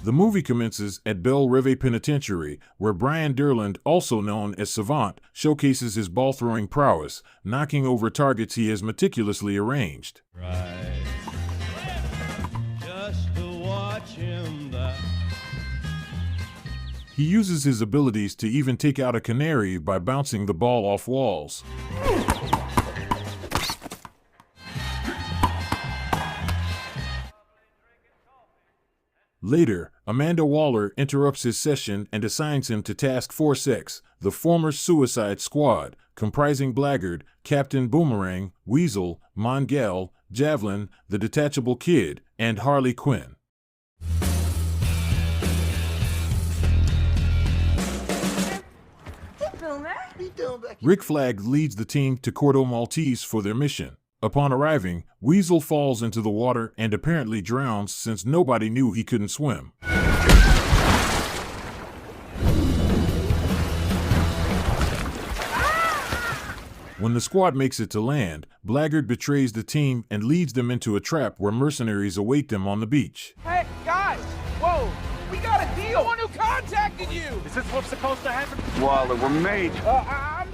The movie commences at Belle Reve Penitentiary, where Brian Durland, also known as Savant, showcases his ball-throwing prowess, knocking over targets he has meticulously arranged. Right. Just to watch him die. He uses his abilities to even take out a canary by bouncing the ball off walls. Later, Amanda Waller interrupts his session and assigns him to Task Force X, the former Suicide Squad, comprising Blackguard, Captain Boomerang, Weasel, Mongal, Javelin, the Detachable Kid, and Harley Quinn. Rick Flag leads the team to Cordo Maltese for their mission. Upon arriving, Weasel falls into the water and apparently drowns since nobody knew he couldn't swim. When the squad makes it to land, Blackguard betrays the team and leads them into a trap where mercenaries await them on the beach. Hey, guys! Whoa! We got a deal! The one who contacted you! Is this what's supposed to happen? Waller, we're mates.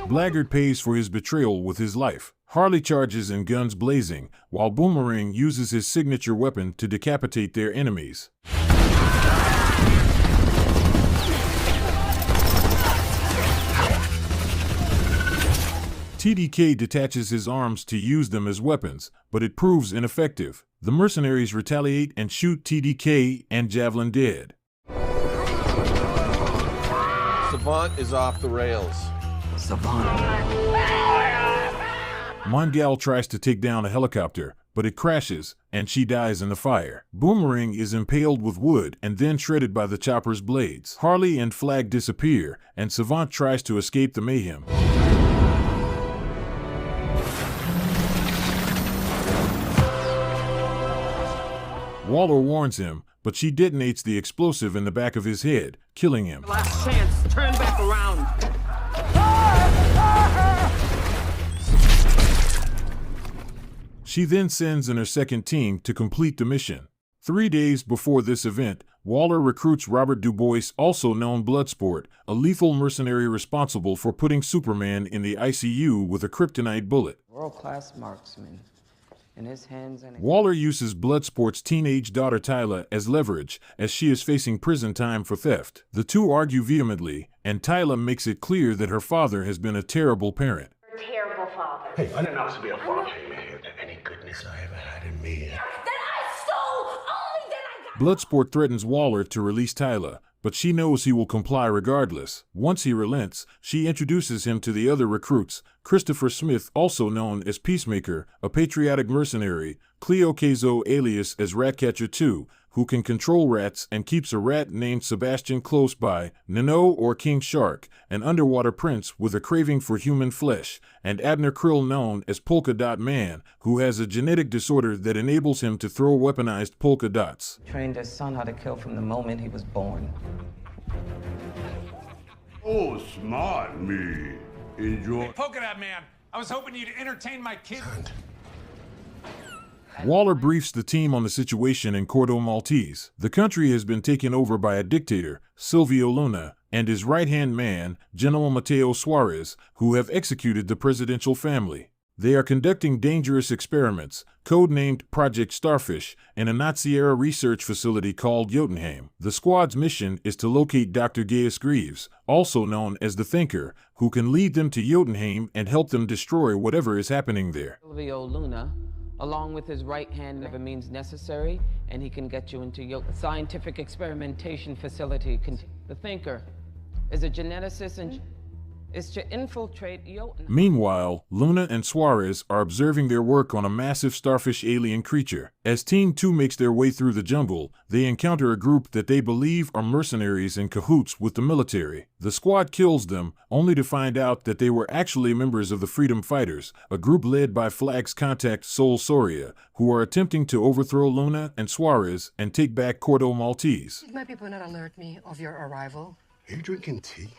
Blackguard pays for his betrayal with his life. Harley charges in guns blazing, while Boomerang uses his signature weapon to decapitate their enemies. TDK detaches his arms to use them as weapons, but it proves ineffective. The mercenaries retaliate and shoot TDK and Javelin dead. Savant is off the rails. Savant. Mongal tries to take down a helicopter, but it crashes, and she dies in the fire. Boomerang is impaled with wood and then shredded by the chopper's blades. Harley and Flag disappear, and Savant tries to escape the mayhem. Waller warns him, but she detonates the explosive in the back of his head, killing him. Last chance, turn back around. She then sends in her second team to complete the mission. 3 days before this event, Waller recruits Robert Dubois, also known Bloodsport, a lethal mercenary responsible for putting Superman in the ICU with a kryptonite bullet. World-class marksman. In his hands and Waller uses Bloodsport's teenage daughter Tyla as leverage, as she is facing prison time for theft. The two argue vehemently, and Tyla makes it clear that her father has been a terrible parent. Terrible father. Hey, I didn't ask to be a father. Any goodness I ever had in me. That I stole! Only then I got... Bloodsport threatens Waller to release Tyla, but she knows he will comply regardless. Once he relents, she introduces him to the other recruits, Christopher Smith, also known as Peacemaker, a patriotic mercenary, Cleo Kezo, alias as Ratcatcher 2, who can control rats and keeps a rat named Sebastian close by, Nano or King Shark, an underwater prince with a craving for human flesh, and Abner Krill, known as Polka Dot Man, who has a genetic disorder that enables him to throw weaponized polka dots. trained his son how to kill from the moment he was born. Oh, smart me. Enjoy. Polka Dot Man, I was hoping you'd entertain my kid. Waller briefs the team on the situation in Cordo Maltese. The country has been taken over by a dictator, Silvio Luna, and his right-hand man, General Mateo Suarez, who have executed the presidential family. They are conducting dangerous experiments, codenamed Project Starfish, in a Nazi-era research facility called Jotunheim. The squad's mission is to locate Dr. Gaius Greaves, also known as the Thinker, who can lead them to Jotunheim and help them destroy whatever is happening there. Silvio Luna, along with his right hand, never means necessary, and he can get you into your scientific experimentation facility. The Thinker is a geneticist and is to infiltrate Jotunheim. Meanwhile, Luna and Suarez are observing their work on a massive starfish alien creature. As Team 2 makes their way through the jungle, they encounter a group that they believe are mercenaries in cahoots with the military. The squad kills them, only to find out that they were actually members of the Freedom Fighters, a group led by Flag's contact Sol Soria, who are attempting to overthrow Luna and Suarez and take back Cordo Maltese. Did my people not alert me of your arrival? Are you drinking tea?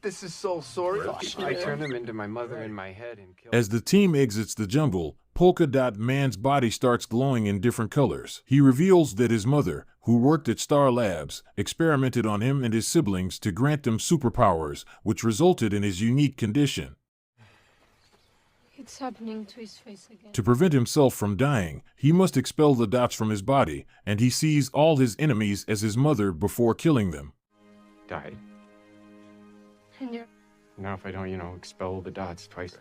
This is so sorry. I turned him into my mother in my head and killed As the team exits the jungle, Polka Dot Man's body starts glowing in different colors. He reveals that his mother, who worked at Star Labs, experimented on him and his siblings to grant them superpowers, which resulted in his unique condition. It's happening to his face again. To prevent himself from dying, he must expel the dots from his body, and he sees all his enemies as his mother before killing them. Died. And you're... Now if I don't, expel the dots twice.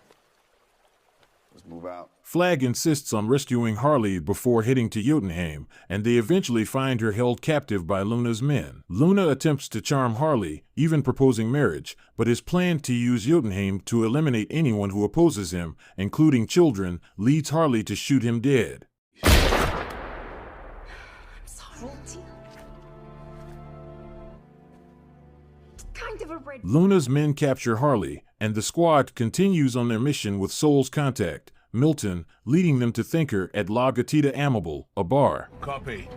Let's move out. Flag insists on rescuing Harley before heading to Jotunheim, and they eventually find her held captive by Luna's men. Luna attempts to charm Harley, even proposing marriage, but his plan to use Jotunheim to eliminate anyone who opposes him, including children, leads Harley to shoot him dead. Luna's men capture Harley, and the squad continues on their mission with Soul's contact, Milton, leading them to Thinker at La Gatita Amable, a bar. Copy.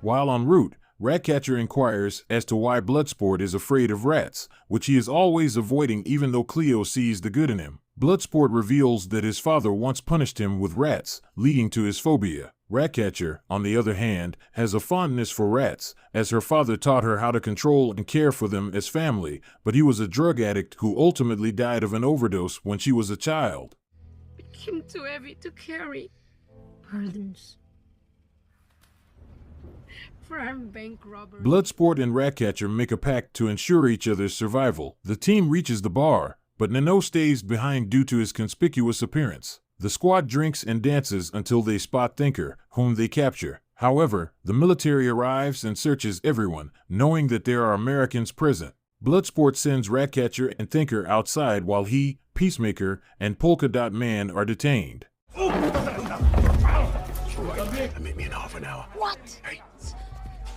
While en route, Ratcatcher inquires as to why Bloodsport is afraid of rats, which he is always avoiding even though Cleo sees the good in him. Bloodsport reveals that his father once punished him with rats, leading to his phobia. Ratcatcher, on the other hand, has a fondness for rats, as her father taught her how to control and care for them as family, but he was a drug addict who ultimately died of an overdose when she was a child. Became too heavy to carry. Burdens. For armed bank robbery. Bloodsport and Ratcatcher make a pact to ensure each other's survival. The team reaches the bar, but Nano stays behind due to his conspicuous appearance. The squad drinks and dances until they spot Thinker, whom they capture. However, the military arrives and searches everyone, knowing that there are Americans present. Bloodsport sends Ratcatcher and Thinker outside while he, Peacemaker, and Polka Dot Man are detained. Meet me in half an hour. What? Hey.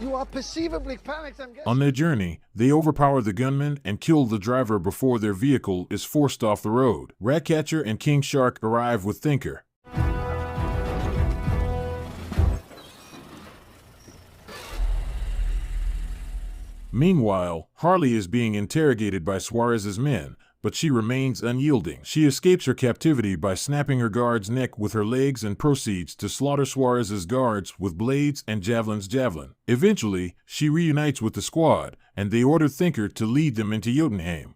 You are perceivably panicked, I'm guessing. On their journey, they overpower the gunman and kill the driver before their vehicle is forced off the road. Ratcatcher and King Shark arrive with Thinker. Meanwhile, Harley is being interrogated by Suarez's men, but she remains unyielding. She escapes her captivity by snapping her guard's neck with her legs and proceeds to slaughter Suarez's guards with blades and Javelin's javelin. Eventually, she reunites with the squad, and they order Thinker to lead them into Jotunheim.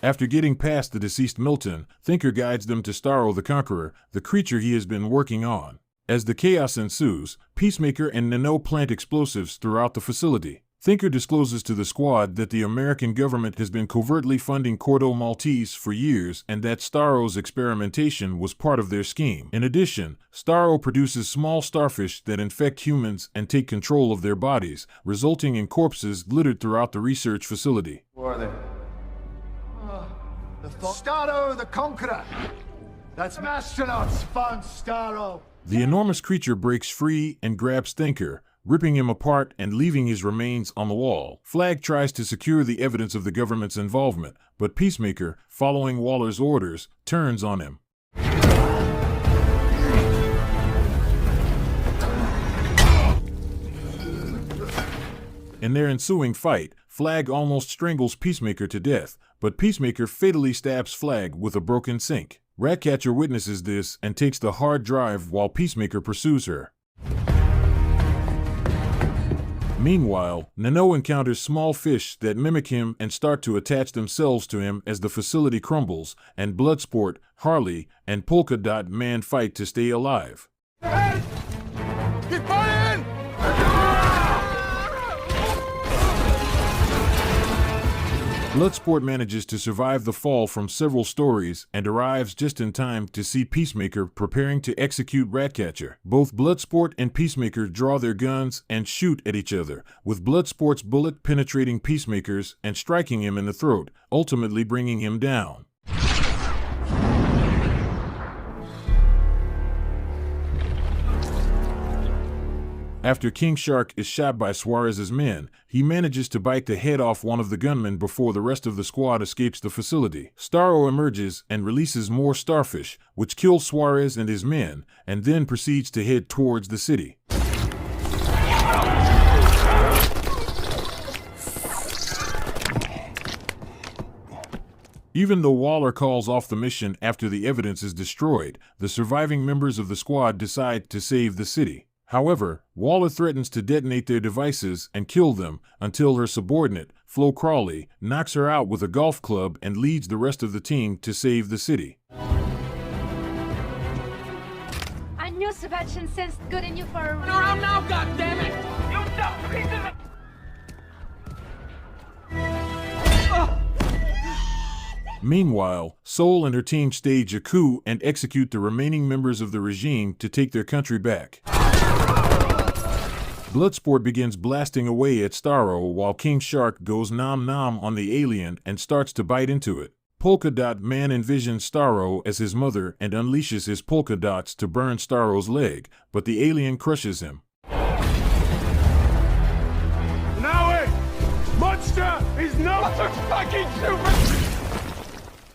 After getting past the deceased Milton, Thinker guides them to Starro the Conqueror, the creature he has been working on. As the chaos ensues, Peacemaker and Nano plant explosives throughout the facility. Thinker discloses to the squad that the American government has been covertly funding Cordo Maltese for years and that Starro's experimentation was part of their scheme. In addition, Starro produces small starfish that infect humans and take control of their bodies, resulting in corpses littered throughout the research facility. Who are they? Starro the Conqueror! That's astronauts found Starro! The enormous creature breaks free and grabs Thinker, ripping him apart and leaving his remains on the wall. Flag tries to secure the evidence of the government's involvement, but Peacemaker, following Waller's orders, turns on him. In their ensuing fight, Flag almost strangles Peacemaker to death, but Peacemaker fatally stabs Flag with a broken sink. Ratcatcher witnesses this and takes the hard drive while Peacemaker pursues her. Meanwhile, Nano encounters small fish that mimic him and start to attach themselves to him as the facility crumbles, and Bloodsport, Harley, and Polka Dot Man fight to stay alive. Keep fighting! Bloodsport manages to survive the fall from several stories and arrives just in time to see Peacemaker preparing to execute Ratcatcher. Both Bloodsport and Peacemaker draw their guns and shoot at each other, with Bloodsport's bullet penetrating Peacemaker's and striking him in the throat, ultimately bringing him down. After King Shark is shot by Suarez's men, he manages to bite the head off one of the gunmen before the rest of the squad escapes the facility. Starro emerges and releases more starfish, which kill Suarez and his men, and then proceeds to head towards the city. Even though Waller calls off the mission after the evidence is destroyed, the surviving members of the squad decide to save the city. However, Waller threatens to detonate their devices and kill them until her subordinate, Flo Crawley, knocks her out with a golf club and leads the rest of the team to save the city. I knew Sebastian sensed good in you for a reason. Around now, goddammit! You dumb piece of... Meanwhile, Soul and her team stage a coup and execute the remaining members of the regime to take their country back. Bloodsport begins blasting away at Starro while King Shark goes nom-nom on the alien and starts to bite into it. Polka Dot Man envisions Starro as his mother and unleashes his polka dots to burn Starro's leg, but the alien crushes him. Now it! Monster is no fucking super...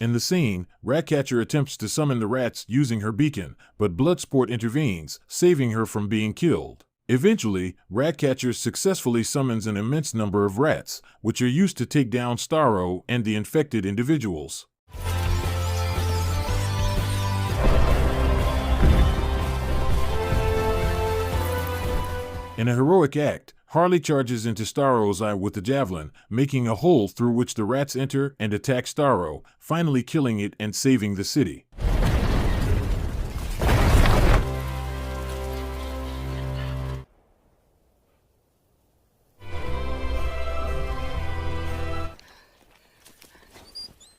In the scene, Ratcatcher attempts to summon the rats using her beacon, but Bloodsport intervenes, saving her from being killed. Eventually, Ratcatcher successfully summons an immense number of rats, which are used to take down Starro and the infected individuals. In a heroic act, Harley charges into Starro's eye with the javelin, making a hole through which the rats enter and attack Starro, finally killing it and saving the city.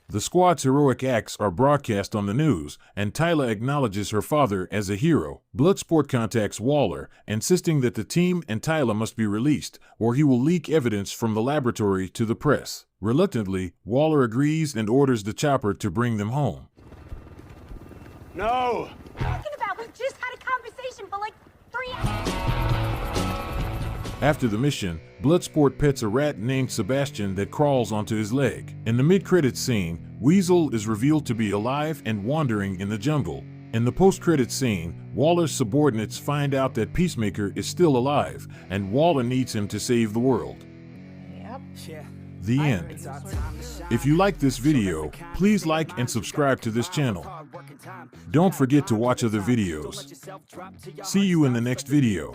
The squad's heroic acts are broadcast on the news, and Tyler acknowledges her father as a hero. Bloodsport contacts Waller, insisting that the team and Tyler must be released, or he will leak evidence from the laboratory to the press. Reluctantly, Waller agrees and orders the chopper to bring them home. No! Talking about, we just had a conversation for like 3 hours. After the mission, Bloodsport pets a rat named Sebastian that crawls onto his leg. In the mid-credits scene, Weasel is revealed to be alive and wandering in the jungle. In the post-credits scene, Waller's subordinates find out that Peacemaker is still alive, and Waller needs him to save the world. Yep. The end. If you like this video, please like and subscribe to this channel. Don't forget to watch other videos. See you in the next video.